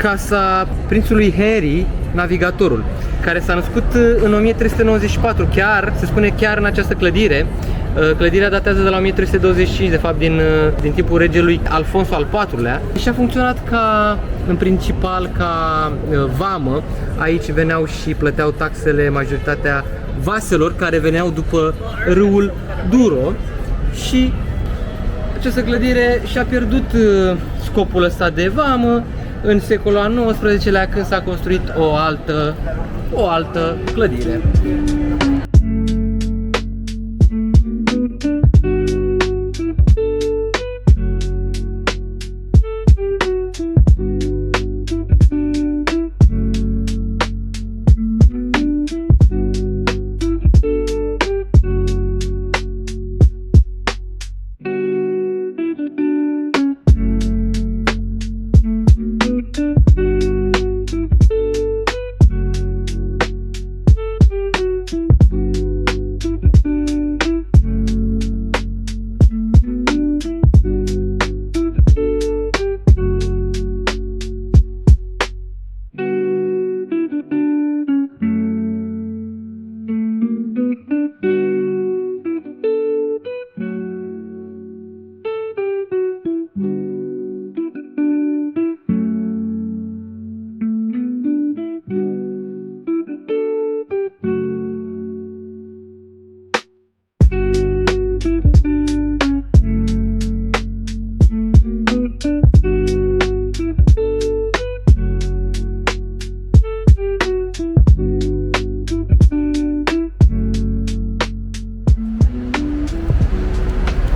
casa prințului Harry, navigatorul, care s-a născut în 1394, chiar, se spune chiar în această clădire. Clădirea datează de la 1325, de fapt din timpul regelui Alfonso al IV-lea și a funcționat în principal ca vamă. Aici veneau și plăteau taxele majoritatea vaselor care veneau după râul Douro și această clădire și-a pierdut scopul ăsta de vamă în secolul al XIX-lea, când s-a construit o altă clădire.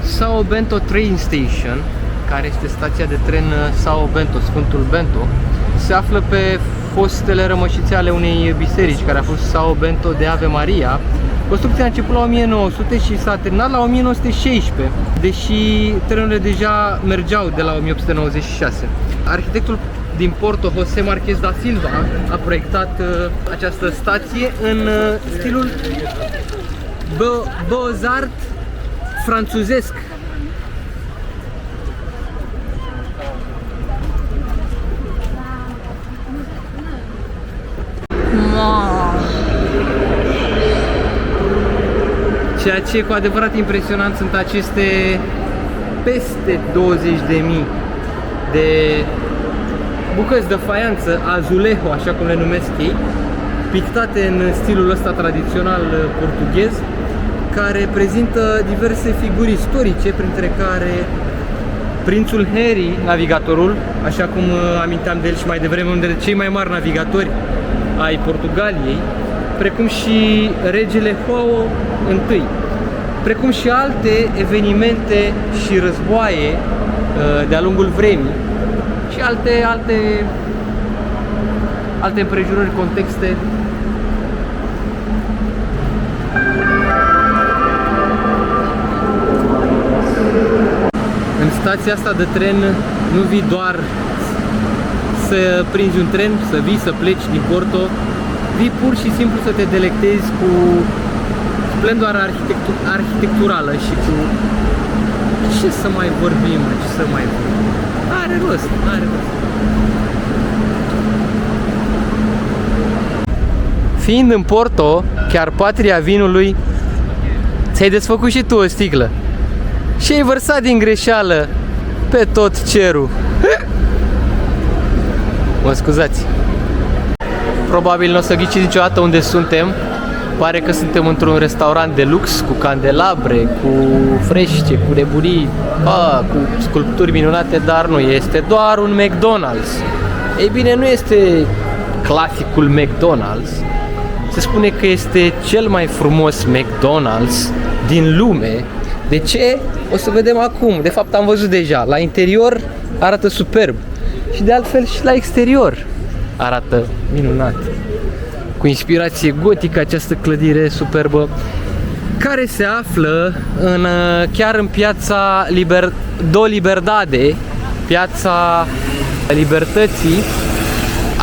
Sao Bento Train Station, care este stația de tren Sao Bento, Sfântul Bento, se află pe fostele rămășițe ale unei biserici, care a fost Sao Bento de Ave Maria. Construcția a început la 1900 și s-a terminat la 1916, deși trenurile deja mergeau de la 1896. Arhitectul din Porto, José Marquez da Silva, a proiectat această stație în stilul Beaux-Arts franțuzesc. Ceea ce e cu adevărat impresionant sunt aceste peste 20.000 de bucăți de faianță, azulejo, așa cum le numesc ei, pictate în stilul ăsta tradițional portughez, care prezintă diverse figuri istorice, printre care prințul Harry, navigatorul, așa cum aminteam de el și mai devreme, unul dintre cei mai mari navigatori ai Portugaliei, precum și regele João I, precum și alte evenimente și războaie de-a lungul vremii și alte împrejurări, contexte. În stația asta de tren nu vii doar să prinzi un tren, să vii, să pleci din Porto, vii pur și simplu să te delectezi cu splendoarea arhitecturală și cu... Ce să mai vorbim, ce să mai vorbim? Are rost, are rost. Fiind în Porto, chiar patria vinului, ți-ai desfăcut și tu o sticlă și ai vărsat din greșeală pe tot cerul. Mă scuzați. Probabil nu o să ghiciți niciodată unde suntem. Pare că suntem într-un restaurant de lux, cu candelabre, cu frește, cu nebunii, cu sculpturi minunate, dar nu, este doar un McDonald's. Ei bine, nu este clasicul McDonald's. Se spune că este cel mai frumos McDonald's din lume. De ce? O să vedem acum. De fapt am văzut deja. La interior arată superb. Și de altfel și la exterior arată minunat. Cu inspirație gotică această clădire superbă, care se află chiar în piața do Liberdade, piața Libertății,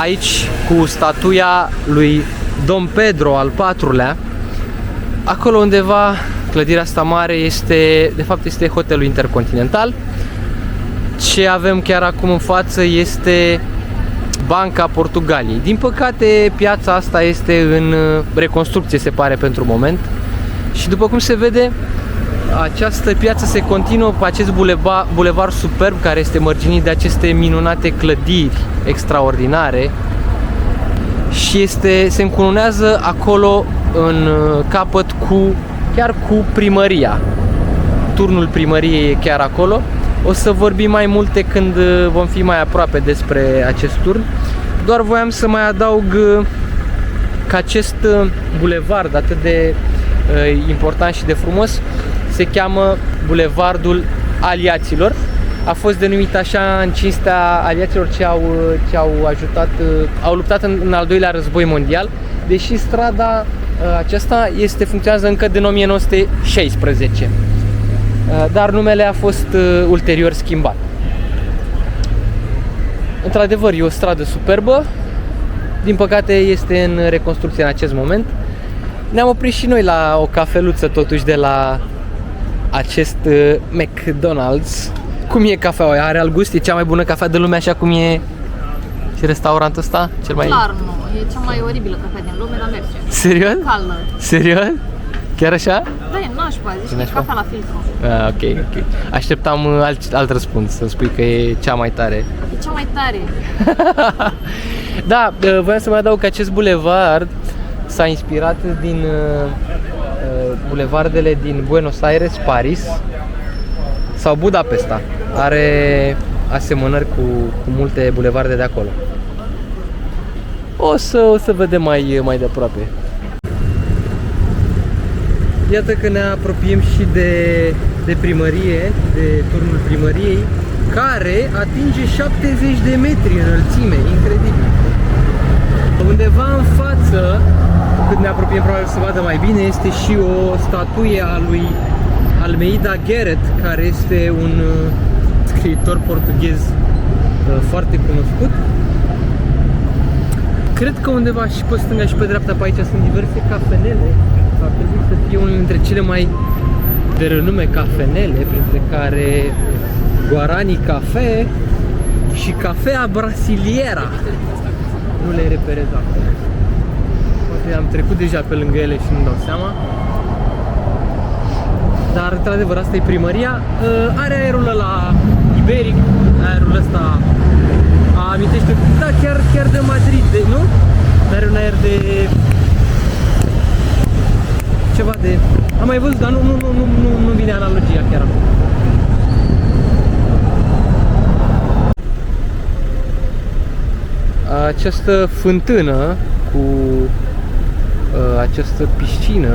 aici cu statuia lui Dom Pedro al IV-lea. Acolo undeva, clădirea asta mare este, de fapt este hotelul Intercontinental. Ce avem chiar acum în față este Banca Portugaliei. Din păcate, piața asta este în reconstrucție, se pare, pentru moment. Și după cum se vede, această piață se continuă pe acest bulevard superb care este mărginit de aceste minunate clădiri extraordinare și se încununează acolo în capăt chiar cu primăria. Turnul primăriei e chiar acolo. O să vorbim mai multe când vom fi mai aproape despre acest turn. Doar voiam să mai adaug că acest bulevard atât de important și de frumos se cheamă Bulevardul Aliaților. A fost denumit așa în cinstea aliaților ce au luptat în al doilea război mondial, deși strada aceasta funcționează încă din 1916. Dar numele a fost ulterior schimbat. Într-adevăr, e o stradă superbă, din păcate este în reconstrucție în acest moment. Ne-am oprit și noi la o cafeluță totuși de la acest McDonald's. Cum e cafeaua? Are alt gust? E cea mai bună cafea de lume, așa cum e și restaurantul ăsta? Cel mai... Clar nu, e cea mai oribilă cafea din lume, dar merge. Serios? Caldă. Serios? Chiar așa? Da, e nașpa, zici că e cafea la filtru. Ok. Așteptam alt răspuns, să spui că e cea mai tare. E cea mai tare. Da, voiam să mai adaug că acest bulevard s-a inspirat din bulevardele din Buenos Aires, Paris sau Budapesta. Are asemănări cu multe bulevarde de acolo. O să vedem mai de aproape. Iată că ne apropiem și de primărie, de turnul primăriei, care atinge 70 de metri înălțime, incredibil. Undeva în față, cât ne apropiem probabil să vadă mai bine, este și o statuie a lui Almeida Garrett, care este un scriitor portughez foarte cunoscut. Cred că undeva și pe stânga și pe dreapta pe aici sunt diverse cafenele. Ar trebui să fie unul dintre cele mai de renume cafenele, printre care Guarani Cafe și Cafea Brasiliera. Nu le reperez acum. Poate am trecut deja pe lângă ele și nu-mi dau seama. Dar, într-adevăr, asta e primăria. Are aerul ăla iberic, aerul ăsta amintește, da, chiar de Madrid, nu? Are un aer de ceva de... Am mai văzut, dar nu vine analogia chiar acum. Această fântână cu această piscină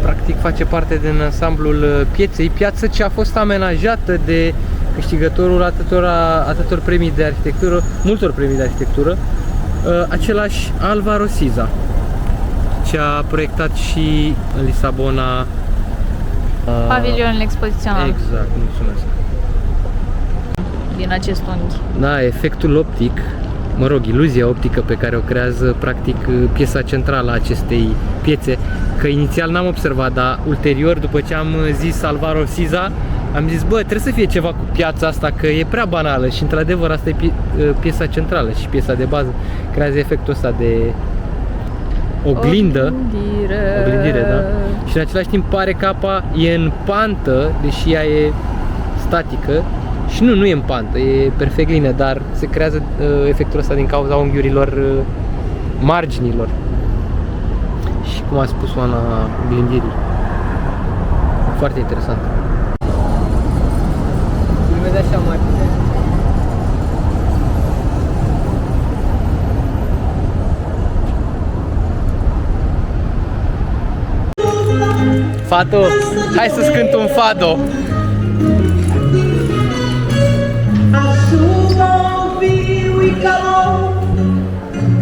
practic face parte din ansamblul pieței, piață ce a fost amenajată de câștigătorul atâtor premii de arhitectură, multor premii de arhitectură, același Álvaro Siza, ce a proiectat și în Lisabona pavilionul expozițional. Exact, mulțumesc. Din acest unghi. Da, efectul optic, mă rog, iluzia optică pe care o creează practic piesa centrală a acestei piețe, că inițial n-am observat, dar ulterior, după ce am zis Álvaro Siza, am zis, bă, trebuie să fie ceva cu piața asta, că e prea banală și într-adevăr asta e piesa centrală și piesa de bază, creează efectul ăsta de oglindire, da? Și în același timp pare că apa e în pantă, deși ea e statică. Și nu e în pantă, e perfect lină, dar se creează efectul ăsta din cauza unghiurilor marginilor. Și cum a spus Oana, oglindirii. Foarte interesant. Filmezi așa mai bine. Fado, hai să-ți cânt un fado.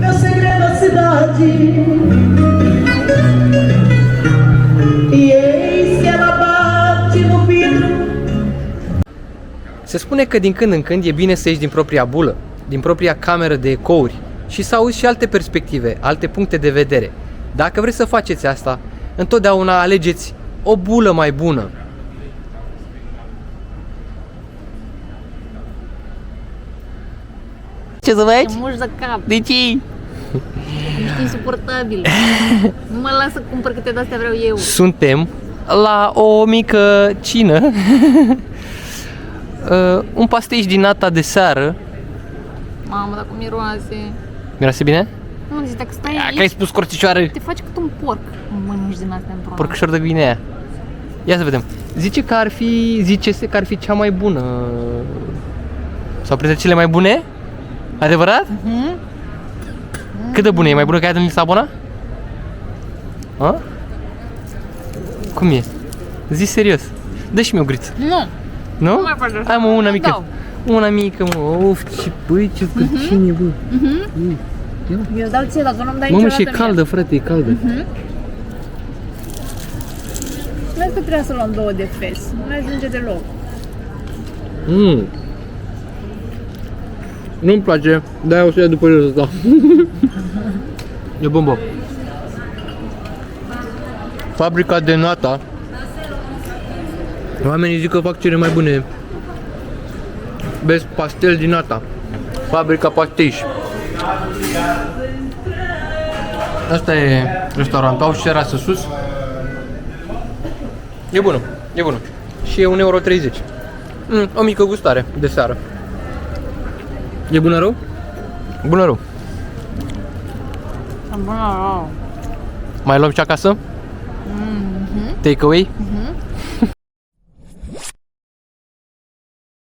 Meu segredo a cidade. E eis que ela bate no vidro. Se spune că din când în când e bine să ieși din propria bulă, din propria cameră de ecouri și să auzi și alte perspective, alte puncte de vedere. Dacă vreți să faceți asta, întotdeauna alegeți o bulă mai bună. Ce să faci? Te muși de cap. De ce? Ești insuportabil. Nu mă las să cumpăr câte de-astea vreau eu. Suntem la o mică cină. Un pastiș din nata de seară. Mamă, dar cum miroase. Miroase bine? Nu, zici, dacă stai Că ai aici, spus corticioară. te faci cât un porc. Mănânci din astea într-una. Porcușor de Guinea. Ia să vedem. Zice că ar fi cea mai bună. Sau printre cele mai bune? Adevărat? Cât de bună e? Mai bună ca aia din Lisabona? A? Cum e? Zi serios. Dă și mie o griță. Nu. Nu? Nu mai faci așa. Hai mă, una Nu mică. dau. Una mică, mă. Uf, ce băi, ce zgârcine, bă. Eu îți dau ție, dar tu nu-mi dai Mamă, niciodată și e mie. caldă, frate, e caldă. Nu că trebuia să luăm 2 de fes. Nu ajunge deloc. Nu-mi place, de-aia o să ia după el ăsta. E bombă. Fabrica de nata. Oamenii zic că fac cele mai bune best pastel din nata. Fabrica Pastiș. Asta e restaurantul, au și terasă sus. E bună, e bună. Și e 1,30 €. O mică gustare de seară. E bună rău? Bună rău. Bună, rău. Mai luăm și acasă? Take away?